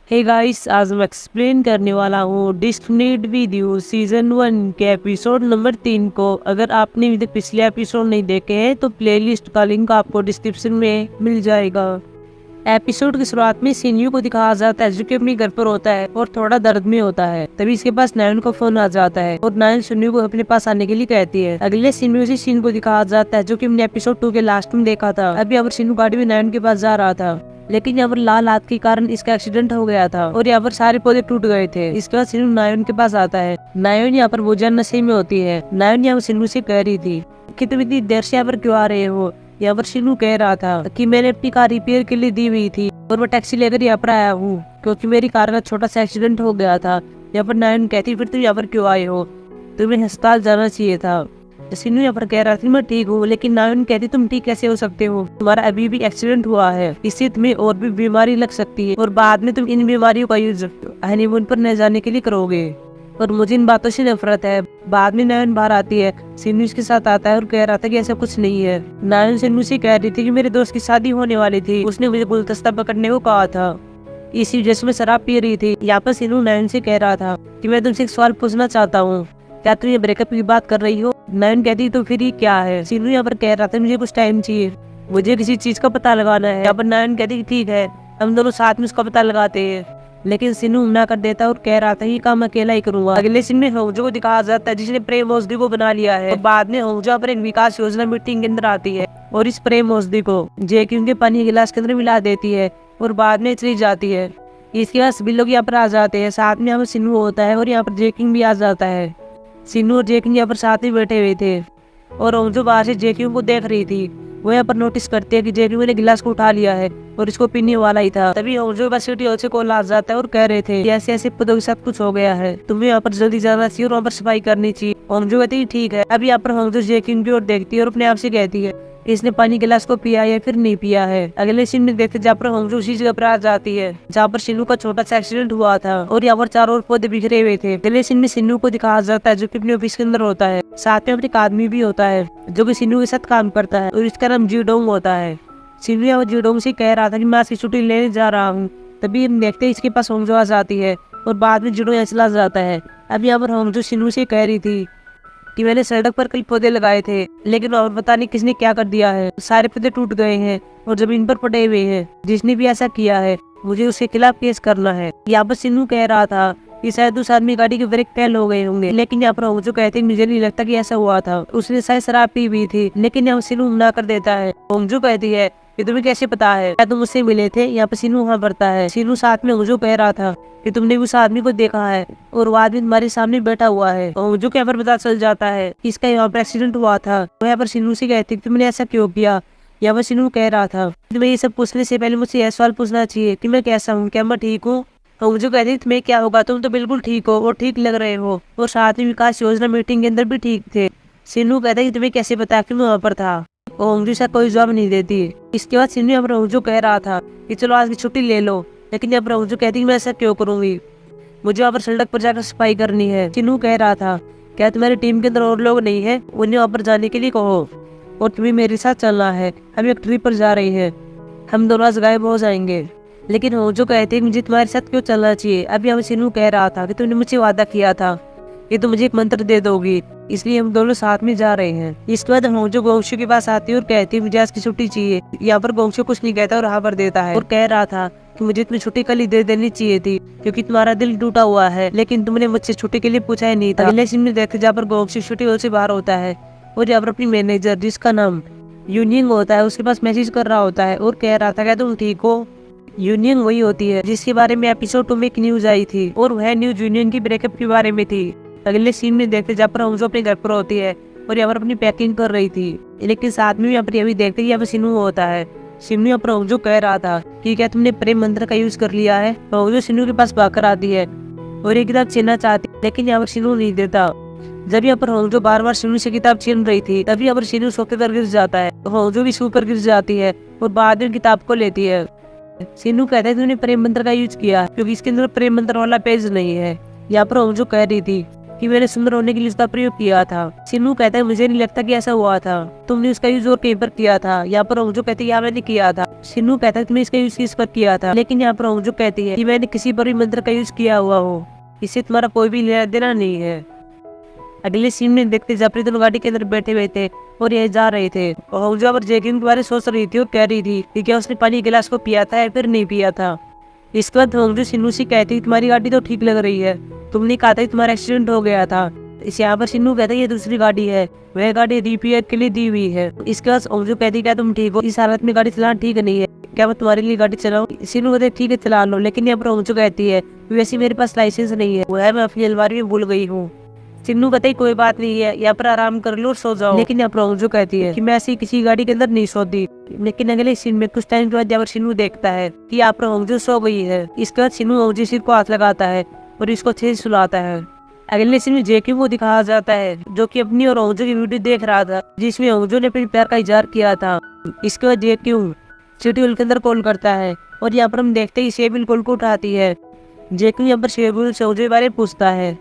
Hey guys, आज मैं explain करने वाला हूँ डिस्कनेक्ट विद यू सीजन 1 के एपिसोड नंबर 3 को। अगर आपने अभी तक पिछले एपिसोड नहीं देखे हैं तो प्लेलिस्ट का लिंक आपको डिस्क्रिप्शन में मिल जाएगा। एपिसोड की शुरुआत में सिन्यू को दिखाया जाता है जो कि अपने घर पर होता है और थोड़ा दर्द में होता है। तभी इसके पास नायन का फोन आ जाता है और नायन सिन्यू को अपने पास आने के लिए कहती है। अगले सीन में उसी सीन को दिखाया जाता है जो कि हमने एपिसोड 2 के लास्ट में देखा था। अभी अब सिन्यू गाड़ी में नायन के पास जा रहा था, लेकिन यहाँ पर लाल हाथ के कारण इसका एक्सीडेंट हो गया था और यहाँ पर सारे पौधे टूट गए थे। इसके बाद सिन्नू नायन के पास आता है। नायन यहाँ पर बोझा नशे में होती है। नायन यहाँ सिन्नू से कह रही थी कि तुम इतनी देर से यहाँ पर क्यों आ रहे हो। यहाँ पर सिन्नू कह रहा था कि मैंने अपनी कार रिपेयर के लिए दी हुई थी और मैं टैक्सी लेकर यहाँ पर आया हूँ क्योंकि मेरी कार का छोटा सा एक्सीडेंट हो गया था। यहाँ पर नायन कहती फिर तुम यहाँ पर क्यों आए हो, तुम्हें अस्पताल जाना चाहिए था। सिन्नू यहाँ पर कह रहा था मैं ठीक हूँ, लेकिन नायन कहती तुम ठीक कैसे हो सकते हो, तुम्हारा अभी भी एक्सीडेंट हुआ है, इससे तुम्हें और भी बीमारी लग सकती है और बाद में तुम इन बीमारियों का यूज हनीमून पर न जाने के लिए करोगे और मुझे इन बातों से नफरत है। बाद में नायन बाहर आती है, सिन्नू इसके साथ आता है और कह रहा था कि ऐसा कुछ नहीं है। नायन सिन्नू से कह रही थी कि मेरे दोस्त की शादी होने वाली थी, उसने मुझे गुलदस्ता पकड़ने को कहा था, इसी वजह से मैं शराब पी रही थी। यहाँ पर सिन्नू नायन से कह रहा था कि मैं तुमसे एक सवाल पूछना चाहता हूँ, क्या तुम ये ब्रेकअप की बात कर रही हो। नायन कहती तो फिर ये क्या है। सिन्नू यहाँ पर कह रहा था मुझे कुछ टाइम चाहिए, मुझे किसी चीज का पता लगाना है। यहाँ पर नायन कहती ठीक है हम दोनों साथ में उसका पता लगाते हैं, लेकिन सिन्नू मना कर देता और कह रहा था ये काम अकेला ही करूंगा। अगले सीन में होंजो को दिखाया जाता है जिसने प्रेम औषधि को बना लिया है और बाद में होंजो पर एक विकास योजना मीटिंग के अंदर आती है और इस प्रेम औषधि को जेकिम के पानी के गिलास के अंदर मिला देती है और बाद में चली जाती है। इसके बाद सभी लोग यहाँ पर आ जाते हैं, साथ में यहाँ पर सिन्नू होता है और यहाँ पर जेकिम भी आ जाता है। सिन्नू और जेकिम यहाँ पर साथ में बैठे हुए थे और होंजो बाहर से जेकिम को देख रही थी। वो यहाँ पर नोटिस करती है कि जेकिम ने गिलास को उठा लिया है और इसको पीने वाला ही था। तभी होंजो बस सिटी हॉल से कॉल आ जाता है और कह रहे थे ऐसे ऐसे पदों के साथ कुछ हो गया है, तुम्हें यहाँ पर जल्दी जाना चाहिए और वहाँ पर सफाई करनी चाहिए। होंजो कहती है ठीक है। अभी यहाँ पर होंजो जेकिम की ओर देखती है और अपने आप से कहती है इसने पानी गिलास को पिया या फिर नहीं पिया है। अगले सीन में देखते जहाँ पर होंजो उसी जगह पर आ जाती है जहाँ पर सिन्नू का छोटा सा एक्सीडेंट हुआ था और यहाँ पर चारों ओर पौधे बिखरे हुए थे। अगले सीन में सिन्नू को दिखाया जाता है जो कि अपने ऑफिस के अंदर होता है, साथ में अपने एक आदमी भी होता है जो कि सिन्नू के साथ काम करता है और इसका नाम जीडोंग होता है। सिन्नू यहाँ जीडोंग से कह रहा था कि मैं आज की छुट्टी लेने जा रहा हूँ। तभी हम देखते इसके पास होंजो आ जाती है और बाद में जीडोंग यहाँ चला जाता है। अब यहाँ पर होंजो सिन्नू से कह रही थी कि मैंने सड़क पर कई पौधे लगाए थे, लेकिन और पता नहीं किसने क्या कर दिया है, सारे पौधे टूट गए हैं और जमीन पर पड़े हुए हैं। जिसने भी ऐसा किया है मुझे उसके खिलाफ केस करना है। यहाँ पर सिन्नू कह रहा था कि शायद उस आदमी गाड़ी के ब्रेक फेल हो गए होंगे, लेकिन यहाँ पर होंजो कहते हैं मुझे नहीं लगता कि ऐसा हुआ था, उसने शायद शराब पी हुई थी। लेकिन यहाँ सिन्नू मना कर देता है। होंजो कहती है कि तुम्हें कैसे पता है, क्या तुम मुझसे मिले थे। यहाँ पर सिन्नू वहाँ बढ़ता है। सिन्नू साथ में होंजो कह रहा था कि तुमने उस आदमी को देखा है और वो आदमी तुम्हारे सामने बैठा हुआ है। होंजो के यहाँ पर पता चल जाता है कि इसका यहाँ पर एक्सीडेंट हुआ था। वो यहाँ पर सिन्नू से कहती तुमने ऐसा क्यों किया। यहाँ पर सिन्नू कह रहा था तुम्हें ये सब पूछने से पहले मुझसे यह सवाल पूछना चाहिए कि मैं कैसा हूँ, क्या मैं ठीक हूँ। होंजो कहती है तुम्हें क्या होगा, तुम तो बिल्कुल ठीक हो और ठीक लग रहे हो और साथ में विकास योजना मीटिंग के अंदर भी ठीक थे। सिन्नू कहता है कि तुम्हें कैसे पता कि मैं वहाँ पर था। होंजो से कोई जवाब नहीं देती। इसके बाद सिन्नू यहाँ पर होंजो कह रहा था कि चलो आज की छुट्टी ले लो, लेकिन यहाँ पर होंजो कहती है मैं ऐसा क्यों करूंगी, मुझे वहाँ पर सड़क पर जाकर सफाई करनी है। सिन्नू कह रहा था क्या तुम्हारी टीम के अंदर और लोग नहीं है, उन्हें वहाँ पर जाने के लिए कहो और तुम्हें मेरे साथ चलना है, हम एक ट्रिप पर जा रहे हैं, हम दोनों आज गायब हो जाएंगे। लेकिन होंजो कहते हैं मुझे तुम्हारे साथ क्यों चलना चाहिए। अभी हम सिन्नू कह रहा था कि तुमने मुझे वादा किया था कि तुम मुझे एक मंत्र दे दोगी, इसलिए हम दोनों साथ में जा रहे हैं। इसके बाद होंजो गोंगशू के पास आती है और कहती है मुझे आज की छुट्टी चाहिए। यहाँ पर गोंगशू कुछ नहीं कहता और हाँ पर देता है और कह रहा था कि मुझे तुम्हें छुट्टी कल ही दे देनी चाहिए थी क्योंकि तुम्हारा दिल टूटा हुआ है, लेकिन तुमने मुझसे छुट्टी के लिए पूछा ही नहीं था। अगले सीन में देखते जहाँ पर गोंगशू छुट्टी हॉल से बाहर होता है और यहाँ पर अपनी मैनेजर जिसका नाम यूनियन होता है उसके पास मैसेज कर रहा होता है और कह रहा था क्या तुम ठीक हो। यूनियन वही होती है जिसके बारे में एपिसोड 2 में एक न्यूज आई थी और वह न्यूज यूनियन की ब्रेकअप के बारे में थी। अगले सीन में देखते जहाँ पर होंजो अपने घर पर होती है और यहाँ पर अपनी पैकिंग कर रही थी, लेकिन साथ में यहाँ पर अभी देखते यहाँ पर सिन्नू होता है। सिन्नू यहाँ पर होंजो कह रहा था कि क्या तुमने प्रेम मंत्र का यूज कर लिया है। होंजो सिन्नू के पास भागकर आती है और एक किताब छीनना चाहती है, लेकिन यहाँ पर सिन्नू नहीं देता। जब यहाँ पर होंजो बार बार सिन्नू से किताब छीन रही थी तभी यहाँ पर सिन्नू सोफे पर गिर जाता है। होंजो भी इसके ऊपर गिर जाती है और बाद में किताब को लेती है। सिन्नू कहता है तुमने प्रेम मंत्र का यूज किया क्योंकि इसके अंदर प्रेम मंत्र वाला पेज नहीं है। यहाँ पर होंजो कह रही थी कि मैंने सुंदर होने के लिए इसका प्रयोग किया था। सिन्नू कहता है मुझे नहीं लगता कि ऐसा हुआ था, तुमने उसका यूज और कहीं पर किया था। यहाँ पर होंजो कहती है मैंने किया था। सिन्नू कहता है तुमने इसका यूज किस पर किया था, लेकिन यहाँ पर अंजू कहती है कि मैंने किसी पर भी मंत्र का यूज किया हुआ हो, इससे तुम्हारा कोई भी लेना देना नहीं है। अगले सीन में देखते जाफरी दोनों गाड़ी के अंदर बैठे हुए थे और ये जा रहे थे। अंजू पर जैकिन के बारे में सोच रही थी और कह रही थी कि क्या उसने पानी गिलास को पिया था या फिर नहीं पिया था। इसके बाद अंजू सिन्नू से कहती तुम्हारी गाड़ी तो ठीक लग रही है, तुमने कहा था तुम्हारा एक्सीडेंट हो गया था। इस यहाँ पर सिन्नू कहता है ये दूसरी गाड़ी है, वह गाड़ी रिपेयर के लिए दी हुई है। इसके बाद अंजू कहती क्या तुम ठीक हो, इस हालत में गाड़ी चलाना ठीक नहीं है, क्या मैं तुम्हारे लिए गाड़ी चलाऊं। सिन्नू कहते ठीक है चला लो, लेकिन यहाँ पर अंजू कहती है वैसे मेरे पास लाइसेंस नहीं है, वह मैं अपनी अलमारी में भूल गई हूँ। सिन्नू कहते कोई बात नहीं है, यहाँ पर आराम कर लो और सो जाओ, लेकिन यहाँ पर अंजू कहती है कि मैं ऐसी किसी गाड़ी के अंदर नहीं सोती। लेकिन अगले सीन में कुछ टाइम के बाद यहाँ पर सिन्नू देखता है कि यहाँ पर अंजू सो गई है। इसके बाद सिन्नू अंजू सिर को हाथ लगाता है और इसको अच्छे से सुलाता है। अगले सीन में जेक्यू को दिखाया जाता है जो कि अपनी और अंजू की वीडियो देख रहा था, जिसमें अंजू ने अपने प्यार का इजहार किया था। इसके बाद जेक्यू शेड्यूल के अंदर कॉल करता है और यहाँ पर हम देखते ही शेबिल कॉल को उठाती है। जेक्यू यहाँ पर शेबिल से अंजू के बारे में पूछता है,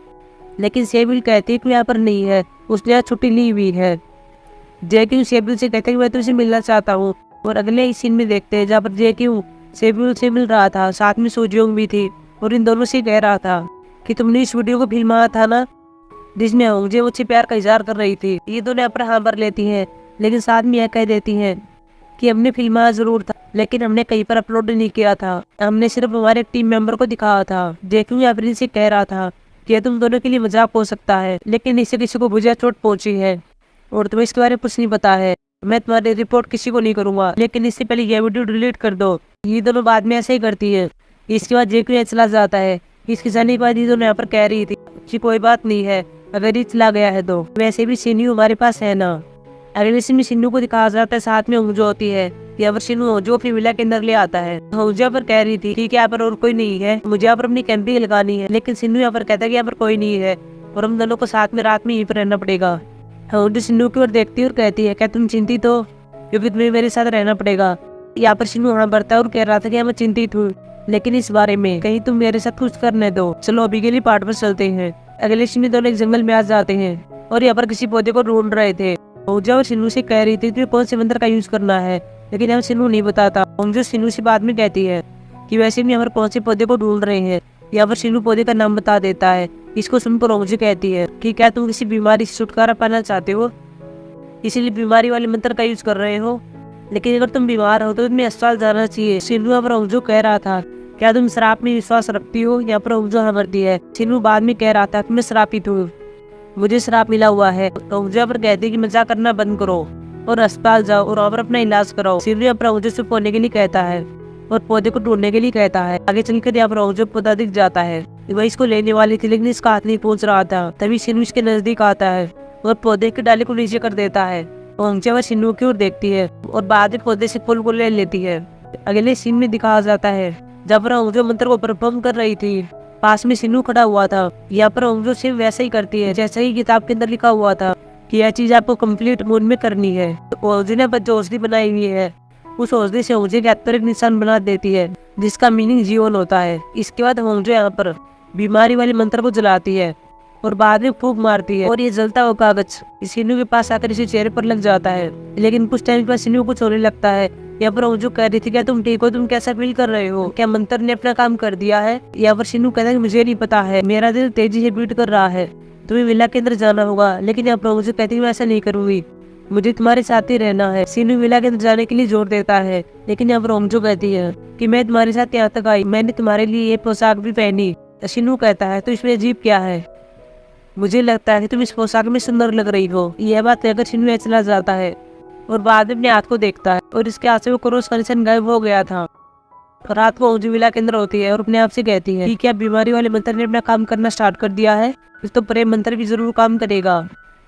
लेकिन शेबिल कहती है कि यहाँ पर नहीं है, उसने यहाँ छुट्टी ली हुई है। जेक्यू शेबिल से कहते हैं कि मैं तुझसे मिलना चाहता हूँ। और अगले सीन में देखते हैं जहाँ पर जेक्यू शेबिल से मिल रहा था, साथ में सोजियोंग भी थी और इन दोनों से कह रहा था कि तुमने इस वीडियो को फिल्माया था ना, जिसमें अंजू मुझसे प्यार का इजहार कर रही थी। ये दोनों पर हाँ भर लेती हैं, लेकिन साथ में यह कह देती हैं कि हमने फिल्माया जरूर था, लेकिन हमने कहीं पर अपलोड नहीं किया था, हमने सिर्फ हमारे टीम मेंबर को दिखाया था। जेक्यू या फिर से कह रहा था कि तुम दोनों के लिए मजाक हो सकता है, लेकिन इससे किसी को बुझा चोट पहुंची है और तुम्हें इसके बारे में कुछ नहीं पता है। मैं तुम्हारी रिपोर्ट किसी को नहीं करूंगा, लेकिन इससे पहले यह वीडियो डिलीट कर दो। ये दोनों बाद में ऐसे ही करती है। इसके बाद जेक्यू यहाँ चला जाता है। इसके जाने के बाद ये दोनों यहाँ पर कह रही थी कि कोई बात नहीं है, अगर ये चला गया है तो वैसे भी सिन्नू हमारे पास है ना। अगले सीन में सिन्नू को दिखाया जाता है, साथ में अंजू होती है। यहाँ पर सिन्नू अंजू अपनी विला के अंदर ले आता है। अंजू यहाँ पर कह रही थी कि यहाँ पर और कोई नहीं है, मुझे यहाँ पर अपनी कैंपिंग लगानी है, लेकिन सिन्नू यहाँ पर कहता है कि यहाँ पर कोई नहीं है और हम दोनों को साथ में रात में यहीं पर रहना पड़ेगा। अंजू सिन्नू की ओर देखती है और कहती है क्या तुम चिंतित हो, क्योंकि तुम्हें मेरे साथ रहना पड़ेगा। यहाँ पर सिन्नू हाँ भरता है और कह रहा था कि मैं चिंतित हूँ, लेकिन इस बारे में कहीं तुम मेरे साथ कुछ करने दो। चलो अभी के लिए पार्ट पर चलते हैं। अगले सीन में दोनों एक जंगल में आ जाते हैं और यहाँ पर किसी पौधे को ढूंढ रहे थे। अंजू और सिन्नू से कह रही थी तुम्हें कौन से मंत्र का यूज करना है, लेकिन यहाँ सिन्नू नहीं बताता। अंजू सिन्नू से बाद में कहती है कि वैसे भी यहाँ पर कौन से पौधे को ढूंढ रहे हैं। यहाँ पर सिन्नू पौधे का नाम बता देता है। इसको सुनकर अंजू कहती है कि क्या तुम किसी बीमारी से छुटकारा पाना चाहते हो, इसीलिए बीमारी वाले मंत्र का यूज कर रहे हो, लेकिन अगर तुम बीमार हो तो तुम्हें अस्पताल जाना चाहिए। सिन्नू यहाँ पर अंजू कह रहा था क्या तुम शराब में विश्वास रखती हो। यहाँ पर अंजू हाँ भरती है। सिन्नू बाद में कह रहा था कि मैं शराबित हूँ, मुझे शराब मिला हुआ है। अंजू यहाँ पर कहती है कि मजाक करना बंद करो और अस्पताल जाओ और वहाँ पर अपना इलाज कराओ। सिन्नू यहाँ पर अंजू से पौधे के लिए कहता है और पौधे को ढूंढने के लिए कहता है। आगे चलकर यहाँ पर अंजू पौधा दिख जाता है। वह इसको लेने वाली थी, लेकिन इसका हाथ नहीं पहुंच रहा था। तभी सिन्नू इसके नजदीक आता है और पौधे के डाले को नीचे कर देता है। अंजू वह सिन्नू की ओर देखती है और बाद में पौधे से फूल को ले लेती है। अगले सीन में दिखाया जाता है जब पर अंजू मंत्र को परफॉर्म कर रही थी, पास में सिन्नू खड़ा हुआ था। यहाँ पर अंजू सिर्फ वैसा ही करती है जैसा ही किताब के अंदर लिखा हुआ था कि यह चीज आपको कंप्लीट मूड में करनी है। तो अंजू ने जो औषधि बनाई हुई है, उस औषधि से अंजू के हाथ पर एक निशान बना देती है, जिसका मीनिंग जीवन होता है। इसके बाद अंजू यहाँ पर बीमारी वाले मंत्र को जलाती है और बाद में फूंक मारती है और ये जलता हुआ कागज सिन्नू के पास आकर इसे चेहरे पर लग जाता है। लेकिन कुछ टाइम के बाद सिन्नू कुछ होने लगता है। यहाँ पर अंजू कह रही थी क्या तुम ठीक हो, तुम कैसा फील कर रहे हो, क्या मंत्र ने अपना काम कर दिया है। यहाँ पर सिन्नू कहता है मुझे नहीं पता है, मेरा दिल तेजी से बीट कर रहा है, तुम्हें विला के अंदर जाना होगा। लेकिन यहाँ पर अंजू कहती है मैं ऐसा नहीं करूंगी, मुझे तुम्हारे साथ ही रहना है। सिन्नू विला के अंदर जाने के लिए जोर देता है, लेकिन यहाँ पर अंजू कहती है कि मैं तुम्हारे साथ यहाँ तक आई, मैंने तुम्हारे लिए ये पोशाक भी पहनी। सिन्नू कहता है तो इसमें अजीब क्या है, मुझे लगता है कि तुम इस पोशाक में सुंदर लग रही हो। यह बात कहकर सिन्नू चला जाता है और बाद में अपने हाथ को देखता है और इसके हाथ से वो क्रॉस का निशान गायब हो गया था। रात को अंजू विला के अंदर होती है और अपने आप से कहती है कि क्या बीमारी वाले मंत्र ने अपना काम करना स्टार्ट कर दिया है, तो प्रेम मंत्र भी जरूर काम करेगा।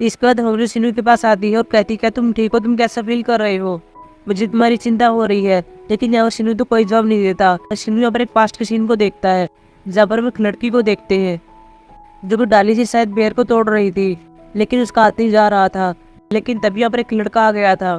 इसके बाद अंजू सिन्नू के पास आती है और कहती है क्या तुम ठीक हो, तुम कैसा फील कर रहे हो, मुझे तुम्हारी चिंता हो रही है। लेकिन यहाँ सिन्नू तो कोई जवाब नहीं देता। सिन्नू यहाँ पर एक पास्ट के सीन को देखता है जहाँ पर हम एक लड़की को देखते हैं जो डाली से शायद बेर को तोड़ रही थी, लेकिन उसका हाथ नहीं जा रहा था। लेकिन तभी यहाँ पर एक लड़का आ गया था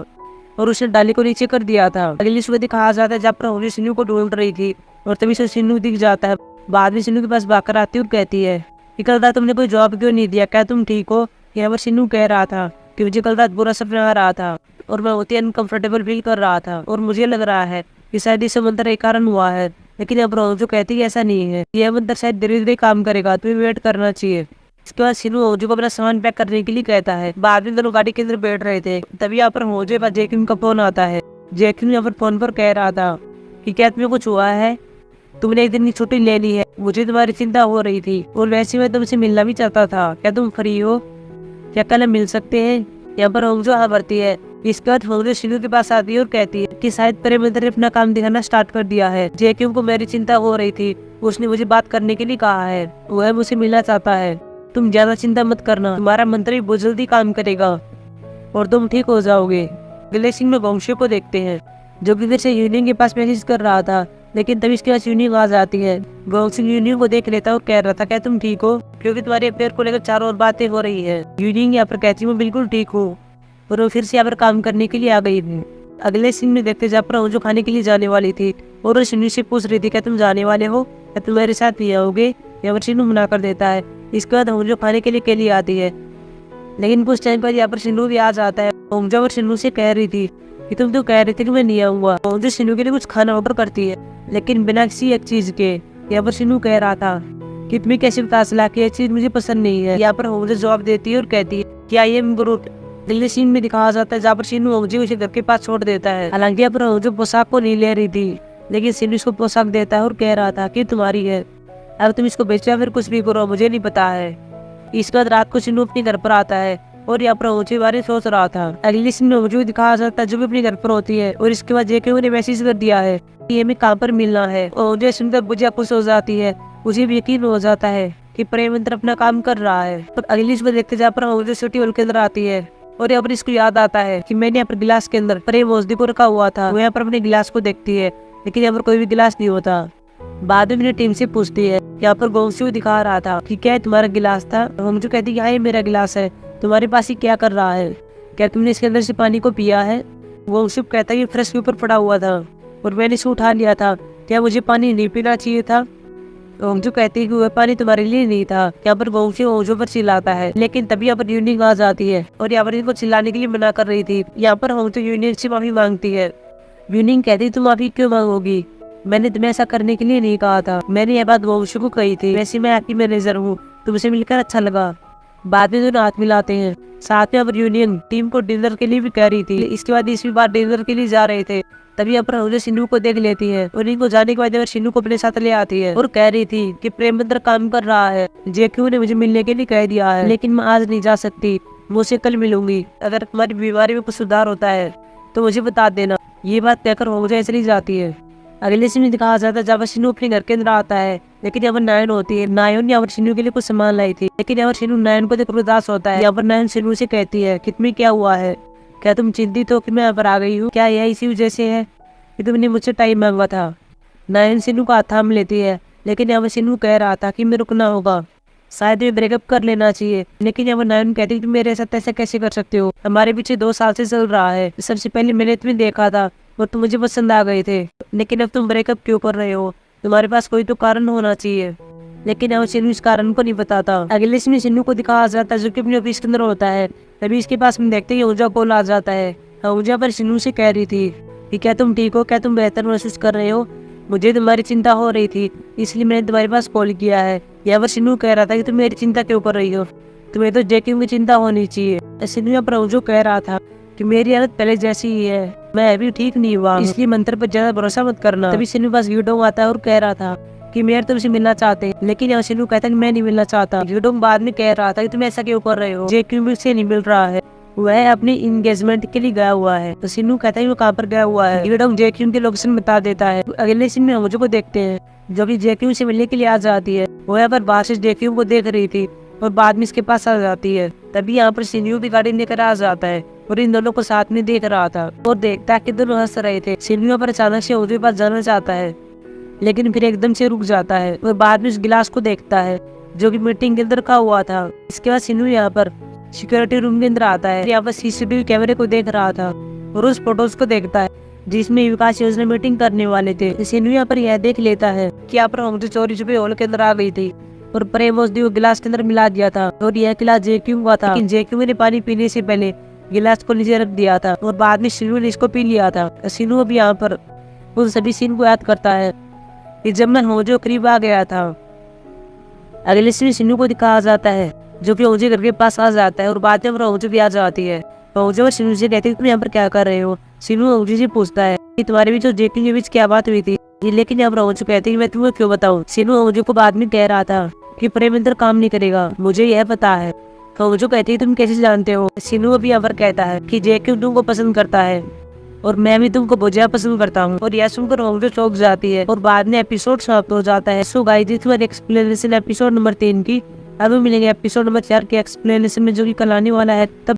और उसने डाली को नीचे कर दिया था। अगली सुबह दिखाया जाता है जब पर अंजू सिन्नू को ढूंढ रही थी और तभी से सिन्नू दिख जाता है। बाद में सिन्नू के पास भागकर आती है और कहती है कि कल रात तुमने कोई जवाब क्यों नहीं दिया, क्या तुम ठीक हो। यहाँ पर सिन्नू कह रहा था कि मुझे कल रात बुरा सपना आ रहा था और मैं बहुत ही अनकंफर्टेबल फील कर रहा था और मुझे लग रहा है कि शायद ये मंत्र एक कारण हुआ है, लेकिन अब रोजो कहती है ऐसा नहीं है, यह मंत्र शायद धीरे धीरे काम करेगा, तुम्हें वेट करना चाहिए। इसके बाद शिनू होजो को अपना सामान पैक करने के लिए कहता है। बाद में दोनों गाड़ी के अंदर बैठ रहे थे, तभी यहाँ पर होजो के पास जैक्यून का फोन आता है। जैक्यून यहाँ पर फोन पर कह रहा था कि क्या तुम्हें कुछ हुआ है, तुमने एक दिन की छुट्टी ले ली है, मुझे तुम्हारी चिंता हो रही थी और वैसे मैं तुमसे मिलना भी चाहता था, क्या तुम फ्री हो, क्या कल हम मिल सकते हैं। यहाँ पर होजो हाँ भरती है। इसके बाद होजो शिनू के पास आती है और कहती है कि शायद प्रेम मंत्र ने अपना काम दिखाना स्टार्ट कर दिया है। जैक्यून को मेरी चिंता हो रही थी, उसने मुझे बात करने के लिए कहा है, वह मुझसे मिलना चाहता है, तुम ज्यादा चिंता मत करना, तुम्हारा मंत्र भी बहुत जल्दी काम करेगा और तुम ठीक हो जाओगे। अगले सीन में वंशो को देखते हैं, जो कि इधर से यूनियन के पास मैसेज कर रहा था, लेकिन तभी इसके पास यूनियन आ जाती है। वंशो यूनियन को देख लेता है और कह रहा था क्या तुम ठीक हो, क्योंकि तुम्हारे अफेयर को लेकर चारों ओर बातें हो रही है। यूनियन यहाँ पर कहती है मैं बिल्कुल ठीक हूँ और वो फिर से यहाँ पर काम करने के लिए आ गई थी। अगले सीन में देखते जहाँ पर जो खाने के लिए जाने वाली थी और शिनू से पूछ रही थी क्या तुम जाने वाले हो, क्या तुम मेरे साथ नहीं आओगे। यहाँ पर शिनू मना कर देता है। इसके बाद होंजो खाने के लिए आती है, लेकिन कुछ टाइम पर यहाँ पर शिनू भी आ जाता है। होंजो और शिनू से कह रही थी कि तुम तो कह रहे थे कि मैं नहीं आऊंगा। होंजो शिनू के लिए कुछ खाना ऑर्डर करती है, लेकिन बिना किसी एक चीज के। यहाँ पर शिनू कह रहा था कि तुम्हें कैसे पता चला कि ये चीज मुझे पसंद नहीं है। यहाँ पर होंजो जवाब देती है और कहती है कि आई एम ग्रूट। अगले सीन में दिखाया जाता है जहाँ पर शिनू होंजो उसे घर के पास छोड़ देता है। हालांकि यहाँ पर होंजो पोशाक को नहीं ले रही थी, लेकिन शिनू इसको पोशाक देता है और कह रहा था कि तुम्हारी है, अब तुम इसको बेचो या फिर कुछ भी करो, मुझे नहीं पता है। इसके बाद रात को शिनू अपने घर पर आता है और यहाँ पर होंजो के बारे में सोच रहा था। अगले सीन में होंजो दिखाया जाता है जो भी अपने घर पर होती है, और इसके बाद जेके ने मैसेज कर दिया है कि हमें कहाँ पर मिलना है। और होंजो सुनकर बुझिया खुश हो जाती है, उसे भी यकीन हो जाता है कि प्रेम मंत्र अपना काम कर रहा है। तो अगली सुबह देखते जहाँ पर होंजो सिटी हॉल के अंदर आती है और यहाँ पर इसको याद आता है कि मैंने यहाँ पर गिलास के अंदर प्रेम औषधि को रखा हुआ था। वो यहाँ पर अपने गिलास को देखती है, लेकिन यहाँ पर कोई भी गिलास नहीं होता। बाद में टीम से पूछती है, यहाँ पर गोंशु दिखा रहा था कि क्या तुम्हारा गिलास था। होंजो कहती है हाँ ये मेरा गिलास है, तुम्हारे पास ही क्या कर रहा है, क्या तुमने इसके अंदर से पानी को पिया है। गोंशु कहता है ये फ्रेश के ऊपर पड़ा हुआ था और मैंने इसे उठा लिया था, क्या मुझे पानी नहीं पीना चाहिए था। होंजो कहती है कि वह पानी तुम्हारे लिए नहीं था। यहाँ पर गोंशु होंजो पर चिल्लाता है, लेकिन तभी यहाँ पर यूनियन आ जाती है और यहाँ पर इनको चिल्लाने के लिए मना कर रही थी। यहाँ पर होंजो यूनियन से माफी मांगती है। यूनियन कहती तुम माफी क्यों मांगोगी, मैंने तुम्हें ऐसा करने के लिए नहीं कहा था, मैंने यह बात गोंशु को कही थी, वैसे मैं आपकी मैनेजर हूँ, तुमसे मिलकर अच्छा लगा। बाद में दोनों हाथ मिलाते हैं। साथ में अब यूनियन टीम को डिनर के लिए भी कह रही थी। इसके बाद इसी बार डिनर के लिए जा रहे थे, तभी यहाँ पर होंजो शिनू को देख लेती है और इनको जाने के बाद शिनू को अपने साथ ले आती है और कह रही थी कि प्रेम मंत्र काम कर रहा है, जेक्यू ने मुझे मिलने के लिए कह दिया है, लेकिन मैं आज नहीं जा सकती, मैं उसे कल मिलूंगी। अगर तुम्हारी बीमारी में कुछ सुधार होता है तो मुझे बता देना। ये बात कहकर होंजो चली जाती है। अगले सीन में दिखाया जाता है जब शिनू अपने घर के अंदर आता है, लेकिन यहाँ पर नायन होती है। नायन यहाँ पर शिनू के लिए कुछ सामान लाई थी, लेकिन यहाँ पर शिनू नायन को देख उदास होता है। यहाँ पर नायन शिनू से कहती है कि तुम्हें क्या हुआ है, क्या तुम चिंतित हो कि मैं यहाँ पर आ गई हूँ, क्या यह इसी वजह से है कि तुमने मुझसे टाइम मांगा था। नायन शिनू का हाथ थाम लेती है, लेकिन यहाँ पर शिनू कह रहा था कि मैं रुकना होगा, शायद मैं ब्रेकअप कर लेना चाहिए। लेकिन यहाँ पर नायन कहती है तुम मेरे साथ ऐसा कैसे कर सकते हो, हमारे पीछे 2 साल से चल रहा है, सबसे पहले मैंने तुम्हें देखा था और तुम मुझे पसंद आ गए थे, लेकिन अब तुम ब्रेकअप क्यों कर रहे हो, तुम्हारे पास कोई तो कारण होना चाहिए। लेकिन अब शिनू इस कारण को नहीं बताता। अगले सीन में शिनू को दिखाया जाता है जो कि अपने ऑफिस के अंदर होता है, तभी इसके पास में देखते हैं होंजो कॉल आ जाता है। होंजो पर शिनू से कह रही थी कि क्या तुम ठीक हो, क्या तुम बेहतर महसूस कर रहे हो, मुझे तुम्हारी चिंता हो रही थी इसलिए मैंने तुम्हारे पास कॉल किया है। यहाँ पर शिनू कह रहा था कि तुम मेरी चिंता क्यों कर रही हो, तुम्हें तो जेक्यू की चिंता होनी चाहिए। शिनू यहाँ पर होंजो कह रहा था कि मेरी हालत पहले जैसी ही है, मैं अभी ठीक नहीं हुआ, इसलिए मंत्र पर ज्यादा भरोसा मत करना। तभी शिनू पास यूडोंग आता है और कह रहा था कि मेरे तुमसे मिलना चाहते हैं, लेकिन यहाँ शिनू कहता है कि मैं नहीं मिलना चाहता। यूडोंग बाद में कह रहा था कि तुम ऐसा क्यों कर रहे हो, जेक्यू मुझसे नहीं मिल रहा है, वह अपनी इंगेजमेंट के लिए गया हुआ है। तो शिनू कहता है वो कहाँ पर गया हुआ है। यूडोंग जेक्यू के लोकेशन बता देता है। अगले सीन में होंजो को देखते हैं जो कि जेक्यू से मिलने के लिए आ जाती है। वो यहाँ पर बाहर से जेक्यू को देख रही थी और बाद में इसके पास आ जाती है। तभी यहाँ पर शिनू भी गाड़ी लेकर आ जाता है और इन दोनों को साथ में देख रहा था और देखता है कि दोनों हंस रहे थे। शिनू यहाँ पर अचानक से होंजो के पास जाना चाहता है, लेकिन फिर एकदम से रुक जाता है और बाद में उस गिलास को देखता है जो कि मीटिंग के अंदर रखा हुआ था। इसके बाद शिनू यहाँ पर सिक्योरिटी रूम के अंदर आता है, यहाँ पर सीसीटीवी कैमरे को देख रहा था और उस फोटोज को देखता है जिसमें विकास योजना मीटिंग करने वाले थे। शिनू यहाँ पर यह देख लेता है कि यहाँ पर होंजो चोरी छुपे हॉल के अंदर आ गई थी और प्रेम औषधि को गिलास के अंदर मिला दिया था और यह गिलास जेक्यू का था, लेकिन जेक्यू ने पानी पीने से पहले गिलास को नीचे रख दिया था और बाद में शिनू ने इसको पी लिया था। शिनू अब यहाँ पर उन सभी सीन को याद करता है कि जब मैं होजो करीब आ गया था। अगले सीन सिन्नू को दिखाया जाता है जो कि होजो घर के पास आ जाता है और बाद में होजो भी आ जाती है। होजो और सिन्नू से कहती है तुम यहाँ पर क्या कर रहे हो। सिन्नू होजो से पूछता है कि तुम्हारे बीच और जेकी के बीच क्या बात हुई थी, लेकिन यहाँ पर होजो कहती है कि मैं तुम्हें क्यों बताऊँ। सिन्नू होजो को बाद में कह रहा था कि प्रेम इंद्र काम नहीं करेगा, मुझे यह पता है। होजो कहती है तुम कैसे जानते हो। सिन्नू अभी यहाँ पर कहता है कि जेकी तुमको पसंद करता है और मैं भी तुमको बहुत ज्यादा पसंद करता हूँ। और यह सुनकर होजो चौंक जाती है और बाद में एपिसोड समाप्त हो जाता है। So guys this was explanation episode number 3 की। अब मिलेंगे एपिसोड नंबर 4 के एक्सप्लेनेशन में जो कि कल आने वाला है। तब